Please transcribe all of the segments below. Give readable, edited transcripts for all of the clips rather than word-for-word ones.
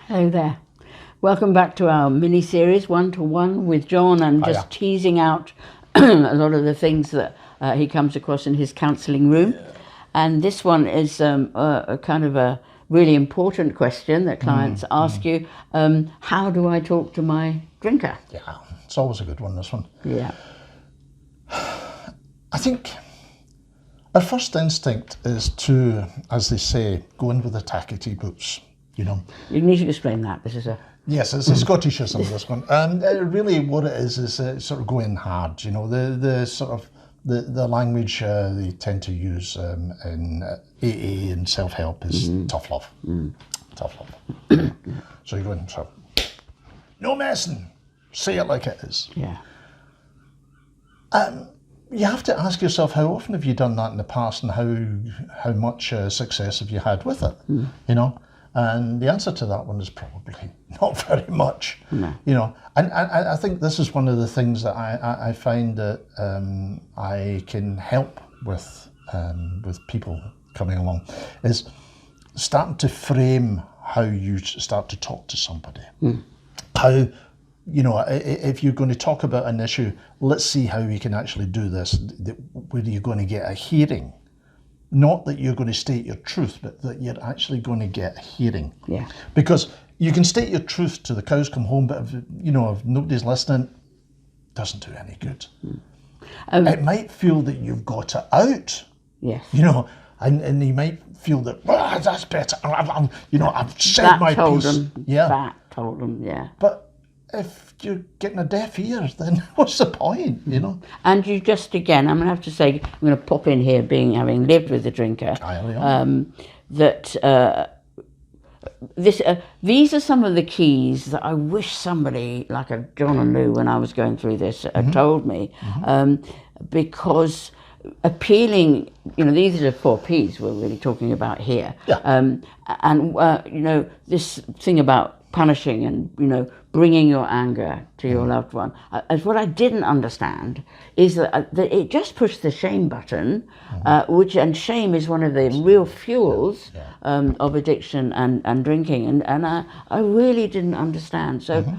Hello there. Welcome back to our mini-series, One-to-One with John, and just teasing out a lot of the things that he comes across in his counselling room. And this one is a kind of a really important question that clients ask you. How do I talk to my drinker? Yeah, it's always a good one, this one. Yeah. I think our first instinct is to, as they say, go in with the tackety boots, you know. You need to explain that. This is a... Yes, it's a Scottishism, this one. And really what it is sort of going hard, you know, the sort of, the language they tend to use in AA and self-help is tough love. Tough love. So you're going, so, no messing, say it like it is. Yeah. You have to ask yourself, how often have you done that in the past, and how much success have you had with it, you know? And the answer to that one is probably not very much, you know. And I think this is one of the things that I find that I can help with people coming along, is starting to frame how you start to talk to somebody. How, you know, if you're going to talk about an issue, let's see how we can actually do this, where you're going to get a hearing. Not that you're going to state your truth, but that you're actually going to get a hearing. Yeah. Because you can state your truth till the cows come home, but if nobody's listening, it doesn't do any good. It might feel that you've got it out. Yes. You know, and you might feel that, that's better. I've said my piece. That told them, yeah. But if you're getting a deaf ear, then what's the point, you know? And you just, again, I'm going to have to say, I'm going to pop in here, having lived with the drinker, that these are some of the keys that I wish somebody like a John and Lou, when I was going through this, told me, because appealing, these are the 4 Ps we're really talking about here. Yeah. This thing about punishing and, bringing your anger to your loved one. As what I didn't understand is that it just pushed the shame button, and shame is one of the real fuels of addiction and drinking, and I really didn't understand. So,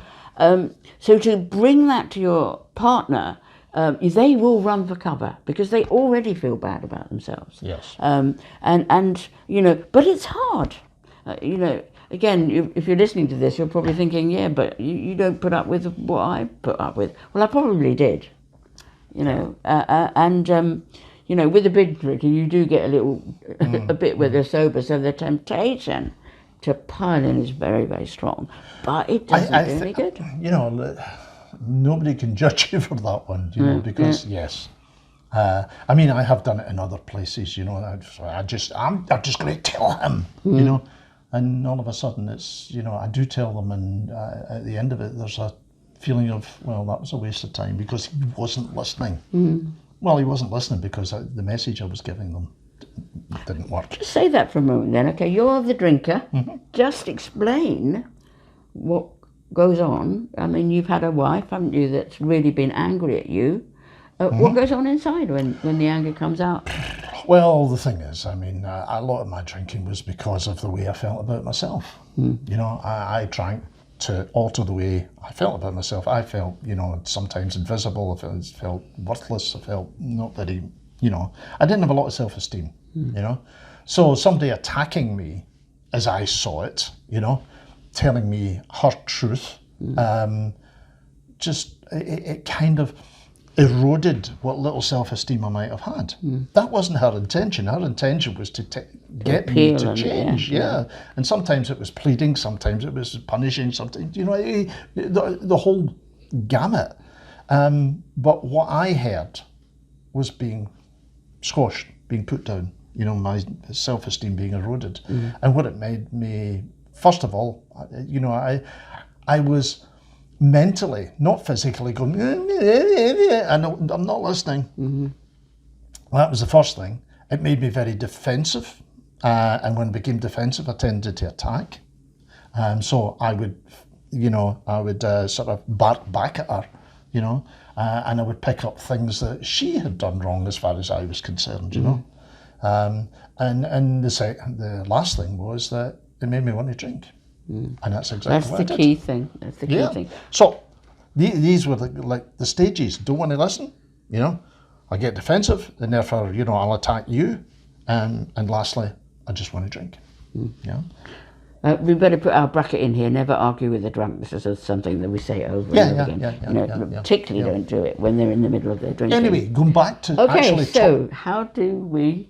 so to bring that to your partner, they will run for cover because they already feel bad about themselves. Yes. And but it's hard. Again, if you're listening to this, you're probably thinking, yeah, but you don't put up with what I put up with. Well, I probably did, with a big drinker, you do get a little, a bit with the sober, so the temptation to pile in is very, very strong, but it doesn't do any good. Nobody can judge you for that one, because yes. I have done it in other places, I'm just going to tell him, and all of a sudden it's, I do tell them, and at the end of it, there's a feeling of, well, that was a waste of time because he wasn't listening. Well, he wasn't listening because the message I was giving them didn't work. Just say that for a moment then, okay? You're the drinker. Just explain what goes on. You've had a wife, haven't you, that's really been angry at you. What goes on inside when the anger comes out? Well, the thing is, a lot of my drinking was because of the way I felt about myself. I drank to alter the way I felt about myself. I felt, sometimes invisible. I felt worthless. I felt not very, I didn't have a lot of self-esteem, So somebody attacking me as I saw it, telling me her truth, it kind of eroded what little self-esteem I might have had. That wasn't her intention. Her intention was to get me to change. Yeah. And sometimes it was pleading, sometimes it was punishing, sometimes, the whole gamut. But what I heard was being squashed, being put down, my self-esteem being eroded. And what it made me, first of all, I was mentally, not physically, going, and I'm not listening. That was the first thing. It made me very defensive, and when I became defensive, I tended to attack. So I would, sort of bark back at her, and I would pick up things that she had done wrong as far as I was concerned, And the last thing was that it made me want to drink. And that's exactly what I That's the did. key thing. That's the key thing. So these were like the stages. Don't want to listen, I get defensive, and therefore, I'll attack you. And lastly, I just want to drink. Yeah. We better put our bracket in here. Never argue with the drunk. This is something that we say over and over again. Particularly don't do it when they're in the middle of their drinking. Anyway, going back to okay, actually so how do we...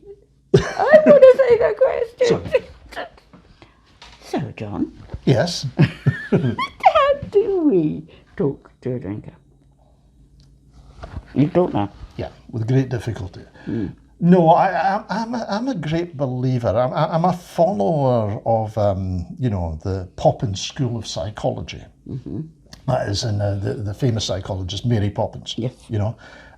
I want to say that question. So, John. Yes. How do we talk to a drinker? You talk now. Yeah, with great difficulty. No, I'm a great believer. I'm a follower of the Poppins School of Psychology. That is in the famous psychologist Mary Poppins. Yes.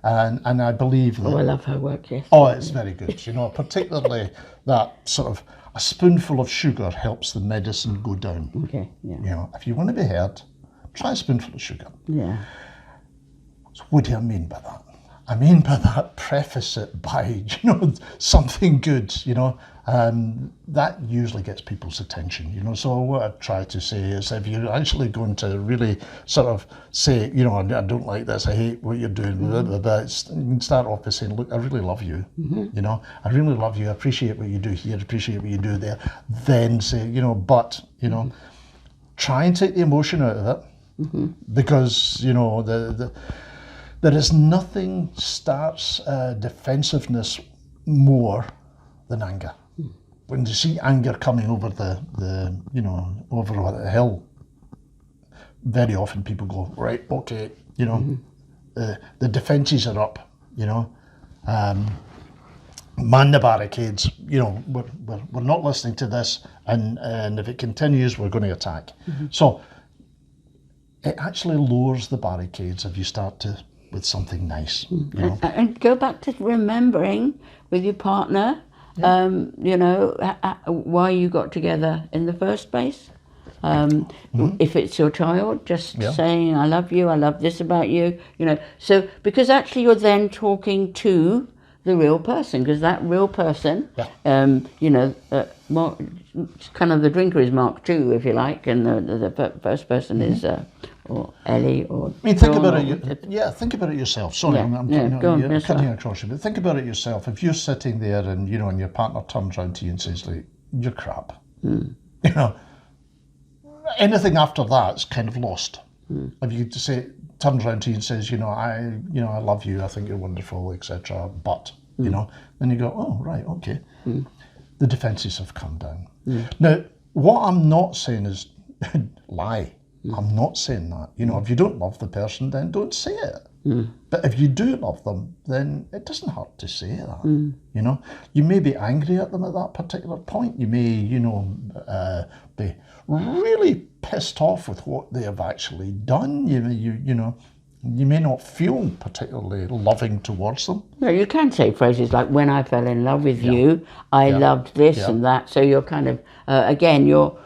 And I believe that. Oh, I love her work. Yes. Oh, it's very good. Particularly that sort of a spoonful of sugar helps the medicine go down. Okay. Yeah. If you want to be heard, try a spoonful of sugar. Yeah. So what do I mean by that? I mean by that, preface it by, something good, that usually gets people's attention, So what I try to say is if you're actually going to really sort of say, I don't like this, I hate what you're doing, you can start off by saying, look, I really love you, I really love you, I appreciate what you do here, appreciate what you do there. Then say, but, try and take the emotion out of it, because, there is nothing starts defensiveness more than anger. When you see anger coming over over the hill, very often people go, right, okay, the defences are up, man the barricades, we're not listening to this, and if it continues, we're going to attack. So it actually lowers the barricades if you start with something nice. And go back to remembering with your partner, why you got together in the first place. If it's your child, just saying, I love you, I love this about you, So, because actually you're then talking to the real person, because that real person, kind of the drinker is Mark II, if you like, and the first person is... or Ellie, or think about it. Think about it yourself. Sorry, I'm cutting across you, but think about it yourself. If you're sitting there and and your partner turns around to you and says, "Like, you're crap," anything after that's kind of lost. If you turns around to you and says, I love you, I think you're wonderful, etc. But then you go, oh right, okay. The defences have come down. Now, what I'm not saying is lie. I'm not saying that. If you don't love the person, then don't say it. But if you do love them, then it doesn't hurt to say that. You may be angry at them at that particular point. You may, be really pissed off with what they have actually done. You may not feel particularly loving towards them. No, you can say phrases like, when I fell in love with you, I loved this and that. So you're kind of, again, you're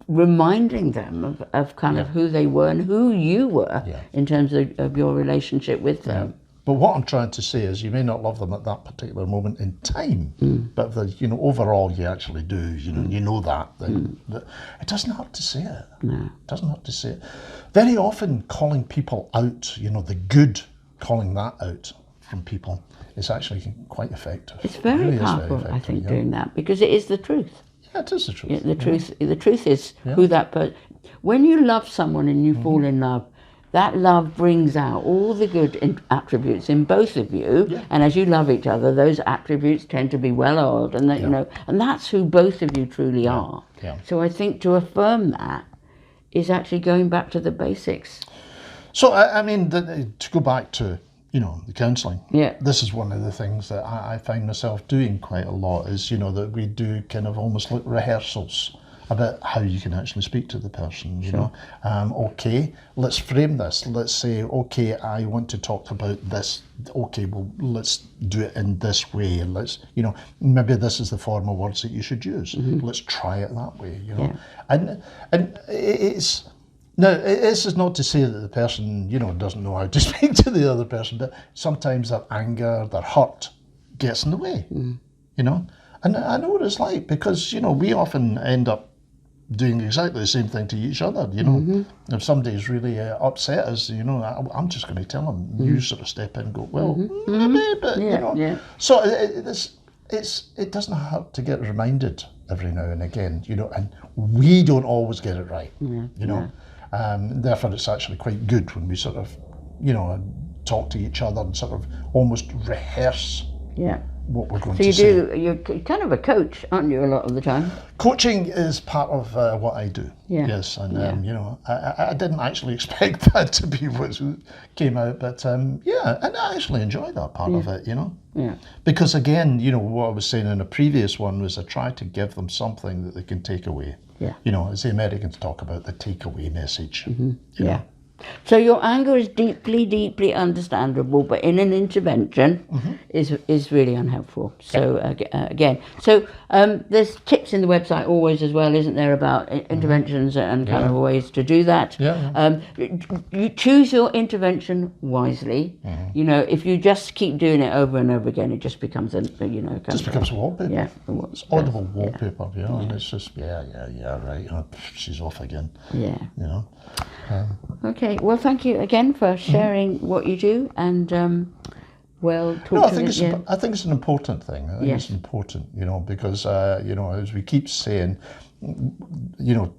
reminding them of kind of who they were and who you were in terms of your relationship with them. But what I'm trying to say is you may not love them at that particular moment in time, but if overall you actually do, you know that, then it doesn't hurt to say it. No. It doesn't hurt to say it. Very often calling people out, the good, calling that out from people is actually quite effective. It's very powerful, I think, doing that, because it is the truth. Yeah, it is the truth. The truth is who that person. When you love someone and you fall in love, that love brings out all the good attributes in both of you, and as you love each other, those attributes tend to be well oiled, and that and that's who both of you truly are. Yeah. So I think to affirm that is actually going back to the basics. So I mean, to go back to the counselling. Yeah. This is one of the things that I find myself doing quite a lot is, that we do kind of almost like rehearsals about how you can actually speak to the person, okay, let's frame this. Let's say, okay, I want to talk about this. Okay, well, let's do it in this way. Let's, maybe this is the form of words that you should use. Let's try it that way, And it's... Now, this is not to say that the person, doesn't know how to speak to the other person, but sometimes their anger, their hurt gets in the way, And I know what it's like because, we often end up doing exactly the same thing to each other. You know, if somebody's really upset us, you know, I'm just going to tell them. You sort of step in and go, well, maybe, but you know. Yeah. So it doesn't hurt to get reminded every now and again, you know, and we don't always get it right, you know. Therefore, it's actually quite good when we sort of, you know, talk to each other and sort of almost rehearse what we're going to say. You're kind of a coach, aren't you, a lot of the time? Coaching is part of what I do. Yes, and you know, I didn't actually expect that to be what came out, but and I actually enjoy that part of it, you know. Yeah. Because again, you know, what I was saying in a previous one was I try to give them something that they can take away. Yeah. You know, as the Americans talk about the takeaway message. You know? So your anger is deeply, deeply understandable, but in an intervention is really unhelpful. So again, there's tips in the website always as well, isn't there, about interventions and kind of ways to do that. You choose your intervention wisely. You know, if you just keep doing it over and over again, it just becomes becomes wallpaper. Yeah, it's audible wallpaper. You know, and it's just right. Oh, she's off again. Yeah. You know. Okay, well, thank you again for sharing what you do, and I think it's an important thing. I think it's important, you know, because you know, as we keep saying, you know,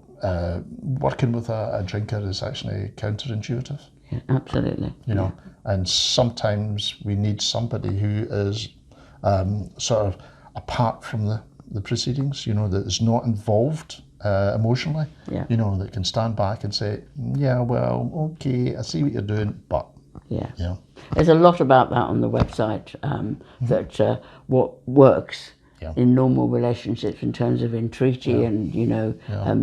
working with a drinker is actually counterintuitive. Yeah, absolutely. You know, and sometimes we need somebody who is sort of apart from the proceedings, you know, that is not involved emotionally, you know, that can stand back and say, yeah, well, okay, I see what you're doing, but there's a lot about that on the website, that what works in normal relationships in terms of entreaty and, you know,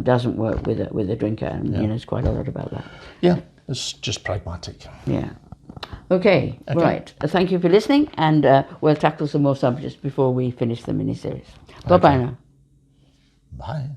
doesn't work with a drinker, and you know, there's quite a lot about that. Yeah, it's just pragmatic. Yeah. Okay, right. Thank you for listening, and we'll tackle some more subjects before we finish the mini-series. Bye-bye now. Bye.